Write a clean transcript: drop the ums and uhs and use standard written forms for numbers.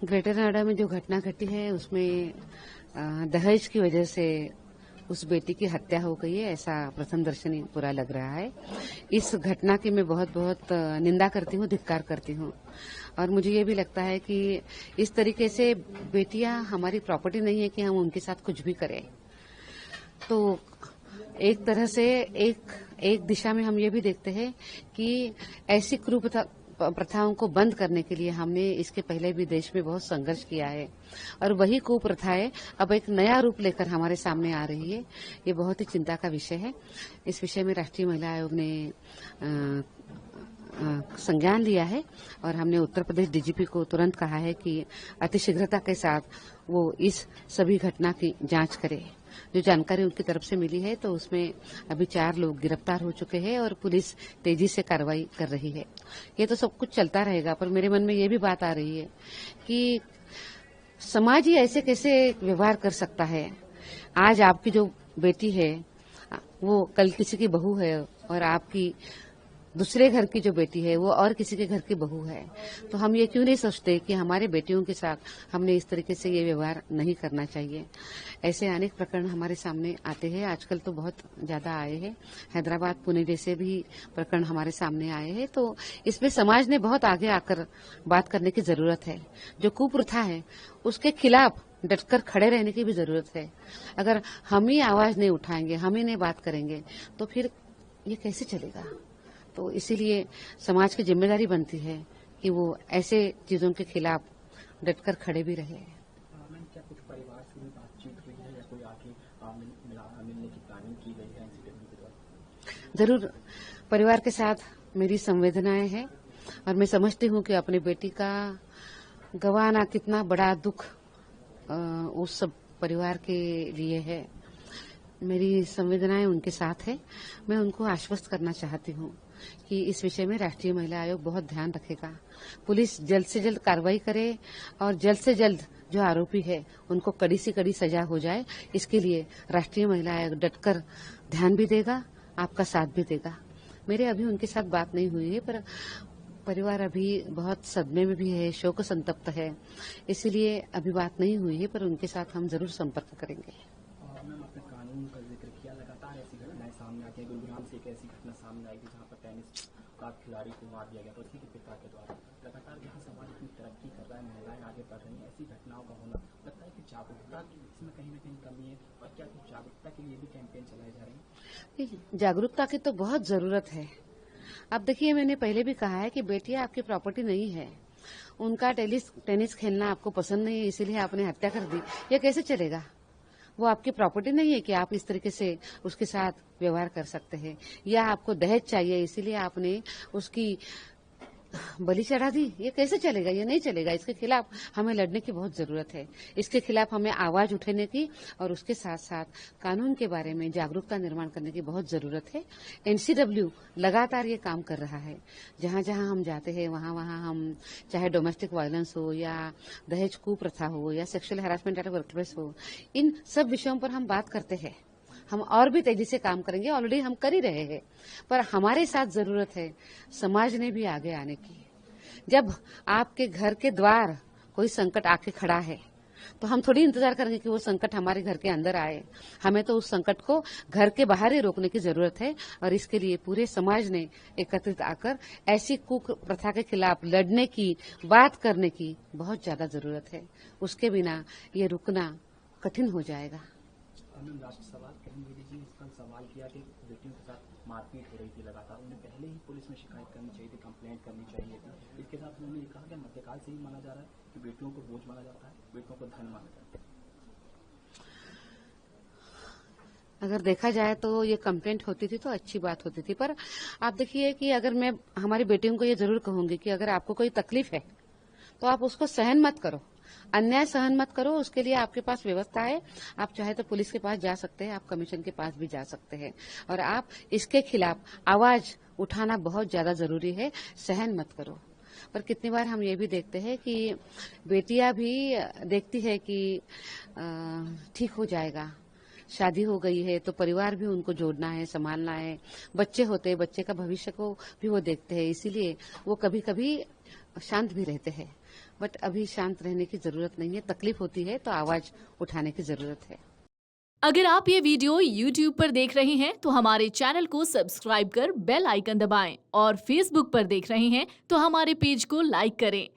Greater Noida में जो घटना घटी है उसमें दहेज की वजह से उस बेटी की हत्या हो गई है, ऐसा प्रथम दर्शनी बुरा लग रहा है। इस घटना की मैं बहुत बहुत निंदा करती हूँ, धिक्कार करती हूँ। और मुझे ये भी लगता है कि इस तरीके से बेटियां हमारी प्रॉपर्टी नहीं है कि हम उनके साथ कुछ भी करें। तो एक तरह से एक दिशा में हम ये भी देखते हैं कि ऐसी क्रूर प्रथाओं को बंद करने के लिए हमने इसके पहले भी देश में बहुत संघर्ष किया है और वही कुप्रथाएं अब एक नया रूप लेकर हमारे सामने आ रही है। ये बहुत ही चिंता का विषय है। इस विषय में राष्ट्रीय महिला आयोग ने संज्ञान लिया है और हमने उत्तर प्रदेश डीजीपी को तुरंत कहा है कि अतिशीघ्रता के साथ वो इस सभी घटना की जांच करे। जो जानकारी उनकी तरफ से मिली है तो उसमें अभी 4 लोग गिरफ्तार हो चुके हैं और पुलिस तेजी से कार्रवाई कर रही है। ये तो सब कुछ चलता रहेगा, पर मेरे मन में ये भी बात आ रही है कि समाज ही ऐसे कैसे व्यवहार कर सकता है। आज आपकी जो बेटी है वो कल किसी की बहू है और आपकी दूसरे घर की जो बेटी है वो और किसी के घर की बहू है। तो हम ये क्यों नहीं सोचते कि हमारे बेटियों के साथ हमने इस तरीके से ये व्यवहार नहीं करना चाहिए। ऐसे अनेक प्रकरण हमारे सामने आते हैं, आजकल तो बहुत ज्यादा आए हैं। हैदराबाद, पुणे जैसे भी प्रकरण हमारे सामने आए हैं। तो इसमें समाज ने बहुत आगे आकर बात करने की जरूरत है। जो कुप्रथा है उसके खिलाफ डटकर खड़े रहने की भी जरूरत है। अगर हम ही आवाज नहीं उठाएंगे, हम ही नहीं बात करेंगे तो फिर ये कैसे चलेगा। तो इसीलिए समाज की जिम्मेदारी बनती है कि वो ऐसे चीजों के खिलाफ डटकर खड़े भी रहे। क्या कुछ परिवार से भी बातचीत हुई है या कोई आगे मिलने की प्लानिंग की गई है इंसिडेंट के दौरान? जरूर, परिवार के साथ मेरी संवेदनाएं हैं और मैं समझती हूँ कि अपनी बेटी का गंवाना कितना बड़ा दुख उस सब परिवार के लिए है। मेरी संवेदनाएं उनके साथ है। मैं उनको आश्वस्त करना चाहती हूँ कि इस विषय में राष्ट्रीय महिला आयोग बहुत ध्यान रखेगा। पुलिस जल्द से जल्द कार्रवाई करे और जल्द से जल्द जो आरोपी है उनको कड़ी से कड़ी सजा हो जाए। इसके लिए राष्ट्रीय महिला आयोग डटकर ध्यान भी देगा, आपका साथ भी देगा। मेरे अभी उनके साथ बात नहीं हुई है, पर परिवार अभी बहुत सदमे में भी है, शोक संतप्त है, इसीलिए अभी बात नहीं हुई है, पर उनके साथ हम जरूर संपर्क करेंगे। मैम, आपने कानून का जिक्र किया, लगातार ऐसी घटनाएं सामने आती है। गुरुग्राम से एक ऐसी घटना सामने आई थी जहां पर टेनिस का खिलाड़ी को मार दिया गया था उसी के पिता के द्वारा। लगातार जहां समाज इतनी तरक्की कर रहा है, महिलाएं आगे बढ़ रही हैं, ऐसी घटनाओं का होना लगता है कि जागरूकता की इसमें कहीं न कहीं कमी है। और क्या कुछ जागरूकता के लिए भी कैंपेन चलाए जा रहे हैं? जागरूकता की तो बहुत जरूरत है। अब देखिए, मैंने पहले भी कहा है कि बेटियां आपकी प्रॉपर्टी नहीं है। उनका टेनिस खेलना आपको पसंद नहीं है, इसीलिए आपने हत्या कर दी, ये कैसे चलेगा। वो आपकी प्रॉपर्टी नहीं है कि आप इस तरीके से उसके साथ व्यवहार कर सकते हैं। या आपको दहेज चाहिए इसीलिए आपने उसकी बलि चढ़ा दी, ये कैसे चलेगा, ये नहीं चलेगा। इसके खिलाफ हमें लड़ने की बहुत जरूरत है। इसके खिलाफ हमें आवाज उठाने की और उसके साथ साथ कानून के बारे में जागरूकता निर्माण करने की बहुत जरूरत है। एनसीडब्ल्यू लगातार ये काम कर रहा है। जहां जहां हम जाते हैं वहां वहां हम, चाहे डोमेस्टिक वायलेंस हो या दहेज कुप्रथा हो या सेक्सुअल हैरासमेंट एट वर्कप्लेस हो, इन सब विषयों पर हम बात करते हैं। हम और भी तेजी से काम करेंगे, ऑलरेडी हम कर ही रहे हैं, पर हमारे साथ जरूरत है समाज ने भी आगे आने की। जब आपके घर के द्वार कोई संकट आके खड़ा है तो हम थोड़ी इंतजार करेंगे कि वो संकट हमारे घर के अंदर आए। हमें तो उस संकट को घर के बाहर ही रोकने की जरूरत है और इसके लिए पूरे समाज ने एकत्रित आकर ऐसी कुप्रथा के खिलाफ लड़ने की, बात करने की बहुत ज्यादा जरूरत है। उसके बिना ये रुकना कठिन हो जाएगा। लास्ट सवाल, किरण बेदी जी ने इस पर सवाल किया कि बेटियों के साथ मारपीट हो रही थी लगातार, उन्हें पहले ही पुलिस में शिकायत करनी चाहिए थी, कंप्लेंट करनी चाहिए थी। इसके साथ उन्होंने कहा कि मध्यकाल से ही माना जा रहा है कि बेटियों को बोझ माना जाता है, बेटियों को धन माना जाता है। अगर देखा जाए तो ये कंप्लेंट होती थी तो अच्छी बात होती थी, पर आप देखिए कि अगर मैं हमारी बेटियों को ये जरूर कहूंगी कि अगर आपको कोई तकलीफ है तो आप उसको सहन मत करो, अन्याय सहन मत करो। उसके लिए आपके पास व्यवस्था है। आप चाहे तो पुलिस के पास जा सकते हैं, आप कमीशन के पास भी जा सकते हैं और आप इसके खिलाफ आवाज उठाना बहुत ज्यादा जरूरी है। सहन मत करो। पर कितनी बार हम ये भी देखते हैं कि बेटियां भी देखती है कि ठीक हो जाएगा, शादी हो गई है तो परिवार भी उनको जोड़ना है, संभालना है, बच्चे होते हैं, बच्चे का भविष्य को भी वो देखते हैं, इसीलिए वो कभी कभी शांत भी रहते हैं बट अभी शांत रहने की जरूरत नहीं है। तकलीफ होती है तो आवाज उठाने की जरूरत है। अगर आप ये वीडियो YouTube पर देख रहे हैं तो हमारे चैनल को सब्सक्राइब कर बेल आइकन दबाएं और Facebook पर देख रहे हैं तो हमारे पेज को लाइक करें।